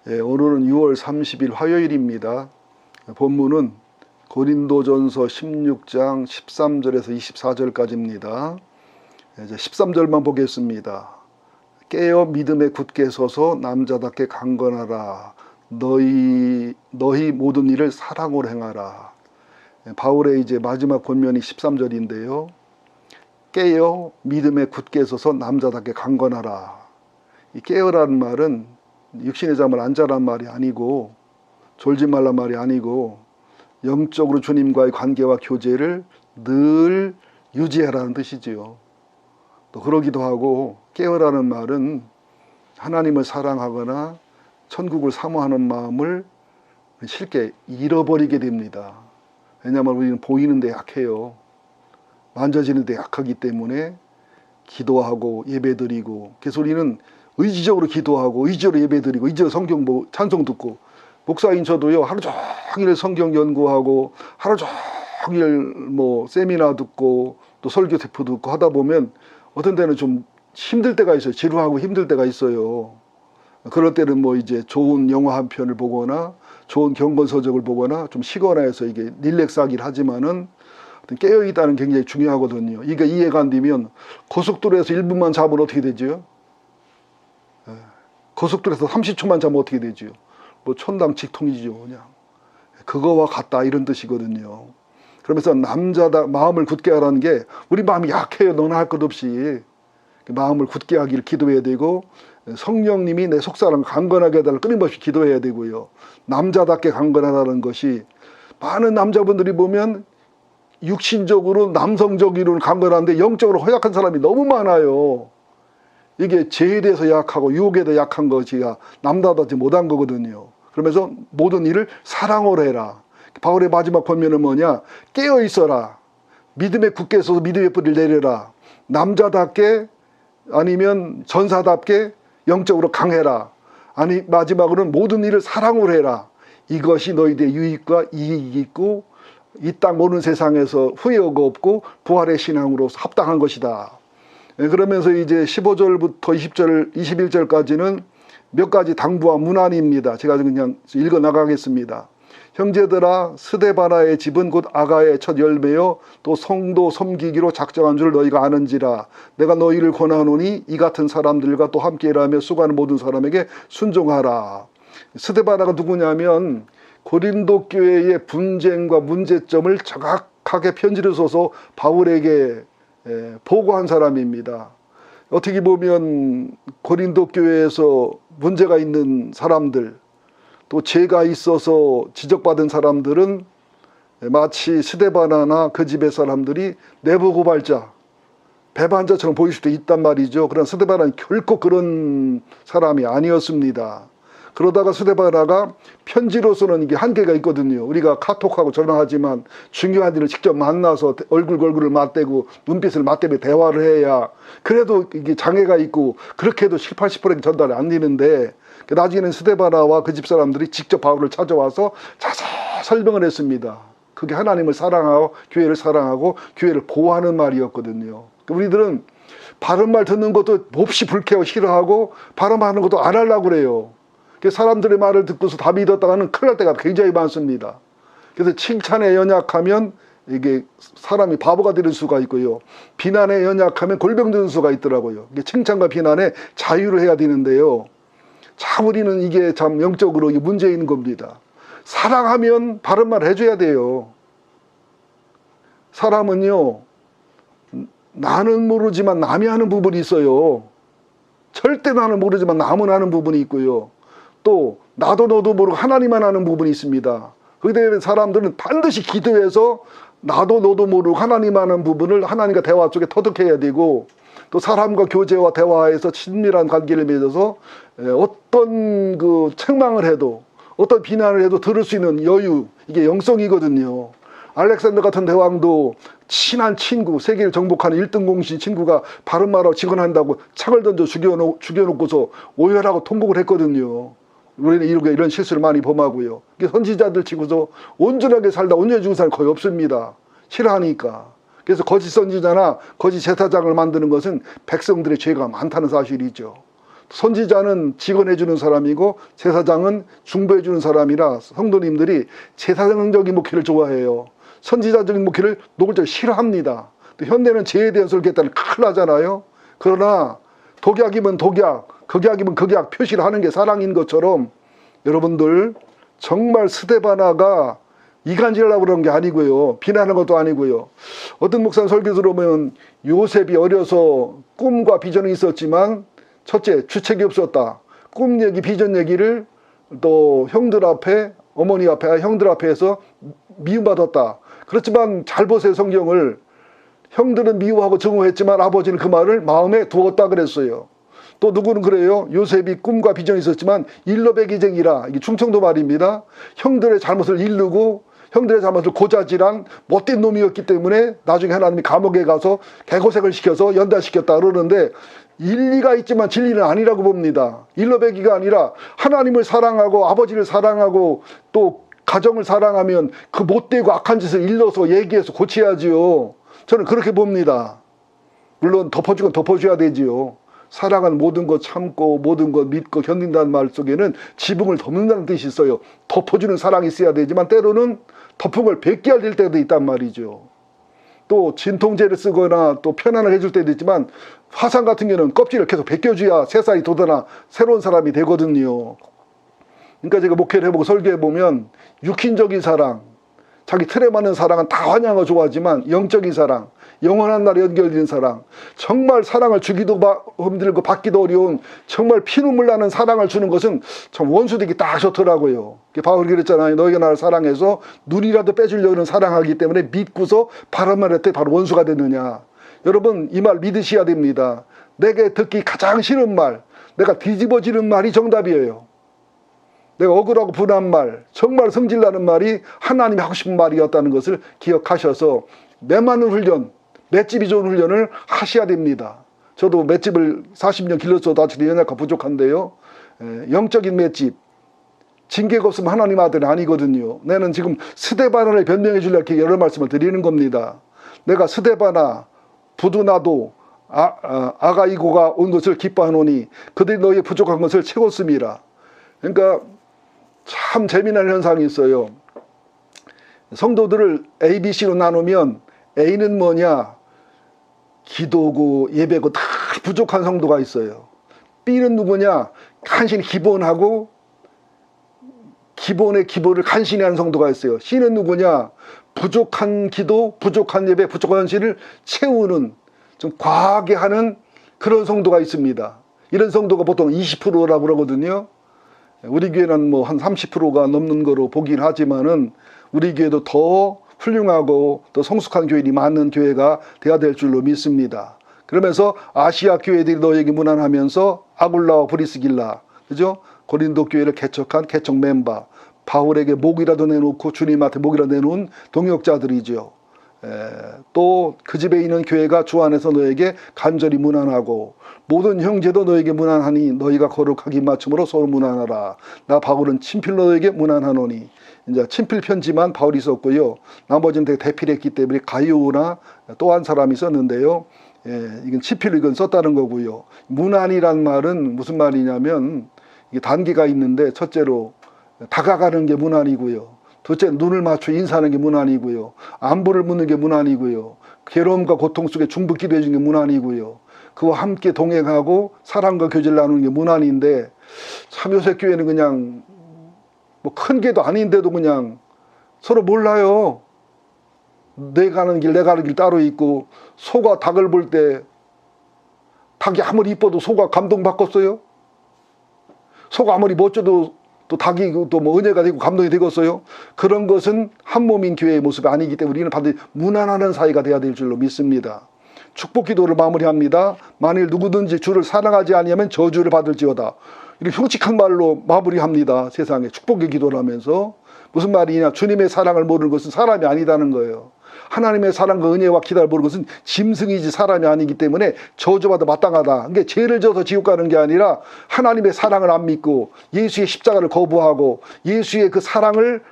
오늘은 6월 30일 화요일입니다. 본문은 고린도전서 16장 13절에서 24절까지입니다. 이제 13절만 보겠습니다. 깨어 믿음에 굳게 서서 남자답게 강건하라. 너희 모든 일을 사랑으로 행하라. 바울의 이제 마지막 권면이 13절인데요. 깨어 믿음에 굳게 서서 남자답게 강건하라. 이 깨어라는 말은 육신의 잠을 안 자란 말이 아니고 졸지 말란 말이 아니고 영적으로 주님과의 관계와 교제를 늘 유지하라는 뜻이지요. 또 그러기도 하고 깨어라는 말은 하나님을 사랑하거나 천국을 사모하는 마음을 쉽게 잃어버리게 됩니다. 왜냐하면 우리는 보이는 데 약해요. 만져지는 데 약하기 때문에 기도하고 예배드리고 그래서 우리는 의지적으로 기도하고 의지적으로 예배드리고 의지적으로 성경 찬송 듣고 목사인 저도요 하루 종일 성경 연구하고 하루 종일 세미나 듣고 또 설교 대표 듣고 하다 보면 어떤 때는 좀 힘들 때가 있어요. 지루하고 힘들 때가 있어요. 그럴 때는 이제 좋은 영화 한 편을 보거나 좋은 경건서적을 보거나 좀 쉬거나 해서 이게 릴렉스하긴 하지만은 깨어있다는 게 굉장히 중요하거든요. 이게 이해가 안 되면 고속도로에서 1분만 자면 어떻게 되죠? 고속도로에서 30초만 자면 어떻게 되죠? 천당 직통이죠, 그냥. 그거와 같다, 이런 뜻이거든요. 그러면서 남자다, 마음을 굳게 하라는 게, 우리 마음이 약해요. 너나 할 것 없이. 마음을 굳게 하기를 기도해야 되고, 성령님이 내 속사람 강건하게 해달라고 끊임없이 기도해야 되고요. 남자답게 강건하다는 것이, 많은 남자분들이 보면, 육신적으로, 남성적으로는 강건한데, 영적으로 허약한 사람이 너무 많아요. 이게 죄에 대해서 약하고 유혹에 대해 약한 것이야 남다답지 못한 거거든요. 그러면서 모든 일을 사랑으로 해라. 바울의 마지막 권면은 뭐냐? 깨어 있어라. 믿음에 굳게 서서 믿음의 뿌리를 내려라. 남자답게 아니면 전사답게 영적으로 강해라. 아니 마지막으로는 모든 일을 사랑으로 해라. 이것이 너희들의 유익과 이익이 있고 이 땅 오는 세상에서 후회가 없고 부활의 신앙으로 합당한 것이다. 그러면서 이제 15절부터 20절, 21절까지는 몇 가지 당부와 문안입니다. 제가 그냥 읽어 나가겠습니다. 형제들아, 스데바나의 집은 곧 아가의 첫 열매요 또 성도 섬기기로 작정한 줄 너희가 아는지라. 내가 너희를 권하노니 이 같은 사람들과 또 함께 일하며 수고하는 모든 사람에게 순종하라. 스데바나가 누구냐면 고린도 교회의 분쟁과 문제점을 정확하게 편지를 써서 바울에게 보고한 사람입니다. 어떻게 보면 고린도 교회에서 문제가 있는 사람들, 또 죄가 있어서 지적받은 사람들은 마치 스데바나나 그 집의 사람들이 내부 고발자, 배반자처럼 보일 수도 있단 말이죠. 그러나 스데바나는 결코 그런 사람이 아니었습니다. 그러다가 스데바나가 편지로서는 이게 한계가 있거든요. 우리가 카톡하고 전화하지만 중요한 일을 직접 만나서 얼굴을 맞대고 눈빛을 맞대며 대화를 해야 그래도 이게 장애가 있고 그렇게 해도 70~80%는 전달이 안 되는데 나중에는 스데바나와 그 집 사람들이 직접 바울을 찾아와서 자세히 설명을 했습니다. 그게 하나님을 사랑하고 교회를 사랑하고 교회를 보호하는 말이었거든요. 우리들은 바른 말 듣는 것도 몹시 불쾌하고 싫어하고 바른 말 하는 것도 안 하려고 그래요. 사람들의 말을 듣고서 다 믿었다가는 큰일 날 때가 굉장히 많습니다. 그래서 칭찬에 연약하면 이게 사람이 바보가 되는 수가 있고요. 비난에 연약하면 골병 드는 수가 있더라고요. 칭찬과 비난에 자유를 해야 되는데요. 참 우리는 이게 참 영적으로 문제 있는 겁니다. 사랑하면 바른 말 해줘야 돼요. 사람은요, 나는 모르지만 남이 하는 부분이 있어요. 절대 나는 모르지만 남은 하는 부분이 있고요. 또 나도 너도 모르고 하나님만 아는 부분이 있습니다. 그렇기 때문에 사람들은 반드시 기도해서 나도 너도 모르고 하나님 아는 부분을 하나님과 대화 속에 터득해야 되고 또 사람과 교제와 대화에서 친밀한 관계를 맺어서 어떤 그 책망을 해도 어떤 비난을 해도 들을 수 있는 여유, 이게 영성이거든요. 알렉산더 같은 대왕도 친한 친구, 세계를 정복하는 1등 공신 친구가 바른 말하고 직언한다고 창을 던져 죽여놓고서 오열하고 통곡을 했거든요. 우리는 이런 실수를 많이 범하고요. 선지자들 치고서 온전하게 살다 온전히 죽은 사람이 거의 없습니다. 싫어하니까. 그래서 거짓 선지자나 거짓 제사장을 만드는 것은 백성들의 죄가 많다는 사실이죠. 선지자는 직언해주는 사람이고 제사장은 중보해주는 사람이라 성도님들이 제사장적인 목회를 좋아해요. 선지자적인 목회를 노골적으로 싫어합니다. 또 현대는 죄에 대한 소리를 했다는 큰일 나잖아요. 그러나 독약이면 독약, 극약이면 극약 표시를 하는 게 사랑인 것처럼 여러분들 정말 스데바나가 이간질하려고 그런 게 아니고요. 비난하는 것도 아니고요. 어떤 목사님 설교 들어보면 요셉이 어려서 꿈과 비전이 있었지만 첫째, 주책이 없었다. 꿈 얘기, 비전 얘기를 또 형들 앞에, 어머니 앞에, 형들 앞에서 미움받았다. 그렇지만 잘 보세요, 성경을. 형들은 미워하고 증오했지만 아버지는 그 말을 마음에 두었다 그랬어요. 또 누구는 그래요. 요셉이 꿈과 비전이 있었지만 일러배기쟁이라, 이게 충청도 말입니다. 형들의 잘못을 이르고 형들의 잘못을 고자질한 못된 놈이었기 때문에 나중에 하나님이 감옥에 가서 개고생을 시켜서 연단시켰다 그러는데 일리가 있지만 진리는 아니라고 봅니다. 일러배기가 아니라 하나님을 사랑하고 아버지를 사랑하고 또 가정을 사랑하면 그 못되고 악한 짓을 일러서 얘기해서 고쳐야지요. 저는 그렇게 봅니다. 물론 덮어주건 덮어줘야 되지요. 사랑은 모든 것 참고 모든 것 믿고 견딘다는 말 속에는 지붕을 덮는다는 뜻이 있어요. 덮어주는 사랑이 있어야 되지만 때로는 덮은 걸 뱉게 할 때도 있단 말이죠. 또 진통제를 쓰거나 또 편안하게 해줄 때도 있지만 화상 같은 경우는 껍질을 계속 벗겨줘야 새살이 돋아나 새로운 사람이 되거든요. 그러니까 제가 목회를 해보고 설교해보면 육신적인 사랑, 자기 틀에 맞는 사랑은 다 환영하고 좋아하지만 영적인 사랑, 영원한 날에 연결되는 사랑, 정말 사랑을 주기도 힘들고 받기도 어려운 정말 피눈물 나는 사랑을 주는 것은 참 원수되기 딱 좋더라고요. 바울이 그랬잖아요. 너희가 나를 사랑해서 눈이라도 빼주려는 사랑하기 때문에 믿고서 바람만 했더니 바로 원수가 됐느냐. 여러분 이 말 믿으셔야 됩니다. 내게 듣기 가장 싫은 말, 내가 뒤집어지는 말이 정답이에요. 내가 억울하고 분한 말, 정말 성질나는 말이 하나님이 하고 싶은 말이었다는 것을 기억하셔서 매 많은 훈련, 맷집이 좋은 훈련을 하셔야 됩니다. 저도 맷집을 40년 길렀어도 아직 연약하고 부족한데요. 영적인 맷집, 징계가 없으면 하나님 아들이 아니거든요. 나는 지금 스데바나를 변명해 주려고 이렇게 여러 말씀을 드리는 겁니다. 내가 스데바나, 부두나도, 아가이고가 온 것을 기뻐하노니 그들이 너희의 부족한 것을 채웠음이라. 그러니까 참 재미난 현상이 있어요. 성도들을 A, B, C로 나누면 A는 뭐냐? 기도고 예배고 다 부족한 성도가 있어요. B는 누구냐? 간신히 기본하고 기본의 기본을 간신히 하는 성도가 있어요. C는 누구냐? 부족한 기도, 부족한 예배, 부족한 현실을 채우는 좀 과하게 하는 그런 성도가 있습니다. 이런 성도가 보통 20%라고 그러거든요. 우리 교회는 뭐 한 30%가 넘는 거로 보긴 하지만은 우리 교회도 더 훌륭하고 또 성숙한 교인이 많은 교회가 돼야 될 줄로 믿습니다. 그러면서 아시아 교회들이 너에게 무난하면서 아굴라와 브리스길라, 그죠? 고린도 교회를 개척한 개척 멤버, 바울에게 목이라도 내놓고 주님한테 목이라도 내놓은 동역자들이죠. 또 그 집에 있는 교회가 주 안에서 너에게 간절히 무난하고 모든 형제도 너에게 무난하니 너희가 거룩하기 맞춤으로 서로 무난하라. 나 바울은 친필 너에게 무난하노니. 이제 친필 편지만 바울이 썼고요. 나머지는 되게 대필했기 때문에 가이오나 또 한 사람이 썼는데요. 이건 친필로 이건 썼다는 거고요. 무난이란 말은 무슨 말이냐면 이게 단계가 있는데 첫째로 다가가는 게 무난이고요. 둘째 눈을 맞춰 인사하는 게 무난이고요. 안부를 묻는 게 무난이고요. 괴로움과 고통 속에 중보 기도해 주는 게 무난이고요. 그와 함께 동행하고 사랑과 교제를 나누는 게 무난인데 참 요새 교회는 그냥 뭐 큰 게도 아닌데도 그냥 서로 몰라요. 내 가는 길, 내 가는 길 따로 있고 소가 닭을 볼 때 닭이 아무리 이뻐도 소가 감동받겠어요? 소가 아무리 멋져도 또 닭이 또 뭐 은혜가 되고 감동이 되겠어요? 그런 것은 한 몸인 교회의 모습이 아니기 때문에 우리는 반드시 무난하는 사이가 돼야 될 줄로 믿습니다. 축복 기도를 마무리합니다. 만일 누구든지 주를 사랑하지 아니하면 저주를 받을지어다. 이렇게 흉측한 말로 마무리합니다. 세상에 축복의 기도를 하면서. 무슨 말이냐? 주님의 사랑을 모르는 것은 사람이 아니다는 거예요. 하나님의 사랑과 은혜와 기다를 모르는 것은 짐승이지 사람이 아니기 때문에 저주받아 마땅하다. 그러니까 죄를 져서 지옥 가는 게 아니라 하나님의 사랑을 안 믿고 예수의 십자가를 거부하고 예수의 그 사랑을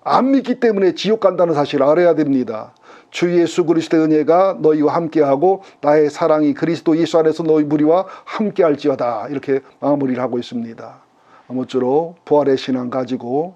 안 믿기 때문에 지옥 간다는 사실을 알아야 됩니다. 주 예수 그리스도의 은혜가 너희와 함께하고 나의 사랑이 그리스도 예수 안에서 너희 무리와 함께할지어다. 이렇게 마무리를 하고 있습니다. 아무쪼록 부활의 신앙 가지고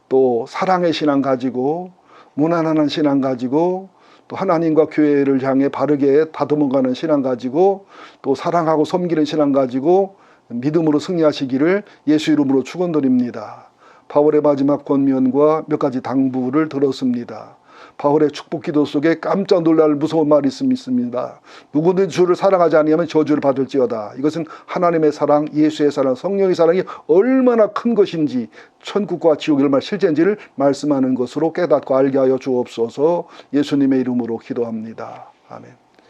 또 사랑의 신앙 가지고 무난한 신앙 가지고 또 하나님과 교회를 향해 바르게 다듬어가는 신앙 가지고 또 사랑하고 섬기는 신앙 가지고 믿음으로 승리하시기를 예수 이름으로 축원드립니다. 바울의 마지막 권면과 몇 가지 당부를 들었습니다. 바울의 축복 기도 속에 깜짝 놀랄 무서운 말이 있습니다. 누구든 주를 사랑하지 아니하면 저주를 받을지어다. 이것은 하나님의 사랑, 예수의 사랑, 성령의 사랑이 얼마나 큰 것인지, 천국과 지옥이 얼마나 실제인지를 말씀하는 것으로 깨닫고 알게 하여 주옵소서. 예수님의 이름으로 기도합니다. 아멘.